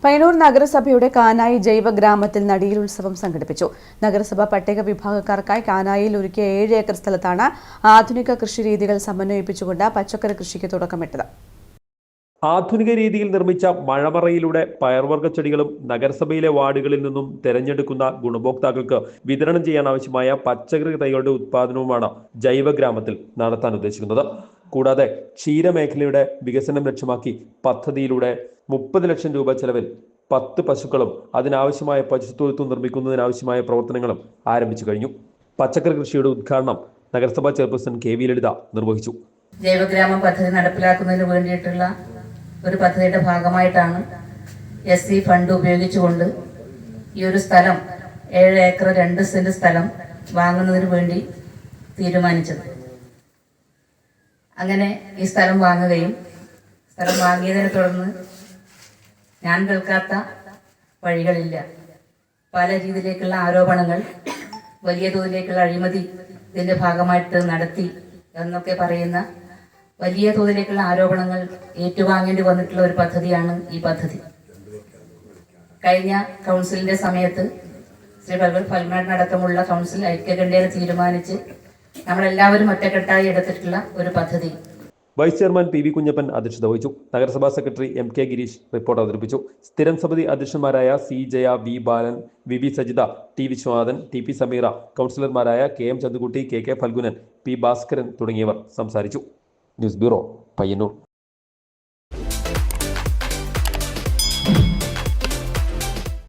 പയ്യന്നൂർ നഗരസഭയുടെ കാനായി ജൈവ ഗ്രാമത്തിൽ നടിയിൽ ഉത്സവം സംഘടിപ്പിച്ചു. നഗരസഭ പട്ടിക വിഭാഗക്കാർക്കായി കാനായിൽ ഒരുക്കിയ 7 ഏക്കർ സ്ഥലത്താണ് ആധുനിക കൃഷിരീതികൾ സമന്വയിപ്പിച്ചുകൊണ്ട് പച്ചക്കറി കൃഷിക്ക് തുടക്കമിട്ടത്. ആധുനിക രീതിയിൽ നിർമ്മിച്ച മഴമറയിലൂടെ പയർവർഗ്ഗ ചെടികളും നഗരസഭയിലെ വാർഡുകളിൽ നിന്നും തെരഞ്ഞെടുക്കുന്ന ഗുണഭോക്താക്കൾക്ക് വിതരണം ചെയ്യാൻ ആവശ്യമായ പച്ചക്കറി തൈകളുടെ ഉത്പാദനവുമാണ് ജൈവ ഗ്രാമത്തിൽ നടത്താൻ ഉദ്ദേശിക്കുന്നത്. കൂടാതെ ക്ഷീരമേഖലയുടെ വികസനം ലക്ഷ്യമാക്കി പദ്ധതിയിലൂടെ 30 ലക്ഷം രൂപ ചെലവിൽ 10 പശുക്കളും അതിനാവശ്യമായ പശുത്തൊഴുത്തും നിർമ്മിക്കുന്നതിനാവശ്യമായ പ്രവർത്തനങ്ങളും ആരംഭിച്ചു കഴിഞ്ഞു. പച്ചക്കറി കൃഷിയുടെ ഉദ്ഘാടനം നഗരസഭാ ചെയർപേഴ്സൺ KV ലളിത നിർവഹിച്ചു. ജൈവഗ്രാമം പദ്ധതി നടപ്പിലാക്കുന്നതിന് വേണ്ടിയിട്ടുള്ള ഒരു പദ്ധതിയുടെ ഭാഗമായിട്ടാണ് SC ഫണ്ട് ഉപയോഗിച്ചുകൊണ്ട് ഈ ഒരു സ്ഥലം 7 ഏക്കർ 2 സെന്റ് സ്ഥലം വാങ്ങുന്നതിന് വേണ്ടി തീരുമാനിച്ചത്. അങ്ങനെ ഈ സ്ഥലം വാങ്ങുകയും സ്ഥലം വാങ്ങിയതിനെ തുടർന്ന് ഞാൻ കേൾക്കാത്ത വഴികളില്ല. പല രീതിയിലേക്കുള്ള ആരോപണങ്ങൾ, വലിയ തോതിലേക്കുള്ള അഴിമതി ഇതിൻ്റെ ഭാഗമായിട്ട് നടത്തി എന്നൊക്കെ പറയുന്ന വലിയ തോതിലേക്കുള്ള ആരോപണങ്ങൾ ഏറ്റുവാങ്ങേണ്ടി വന്നിട്ടുള്ള ഒരു പദ്ധതിയാണ് ഈ പദ്ധതി. കഴിഞ്ഞ കൗൺസിലിന്റെ സമയത്ത് ശ്രീ ഫൽഗുനേട്ടൻ അടക്കമുള്ള കൗൺസിൽ ഐക്യകണ്ഠേന തീരുമാനിച്ച് നമ്മളെല്ലാവരും ഒറ്റക്കെട്ടായി എടുത്തിട്ടുള്ള ഒരു പദ്ധതി. വൈസ് ചെയർമാൻ PV കുഞ്ഞപ്പൻ അധ്യക്ഷത വഹിച്ചു. നഗരസഭാ സെക്രട്ടറി MK ഗിരീഷ് റിപ്പോർട്ട് അവതരിപ്പിച്ചു. സ്ഥിരം സമിതി അധ്യക്ഷന്മാരായ C ജയ, V ബാലൻ, VV Sajitha, T Viswanathan, TP Sameera, കൗൺസിലർമാരായ KM Chanthukutty, KK Phalgunan, P Bhaskaran തുടങ്ങിയവർ സംസാരിച്ചു. News bureau, Payyanur.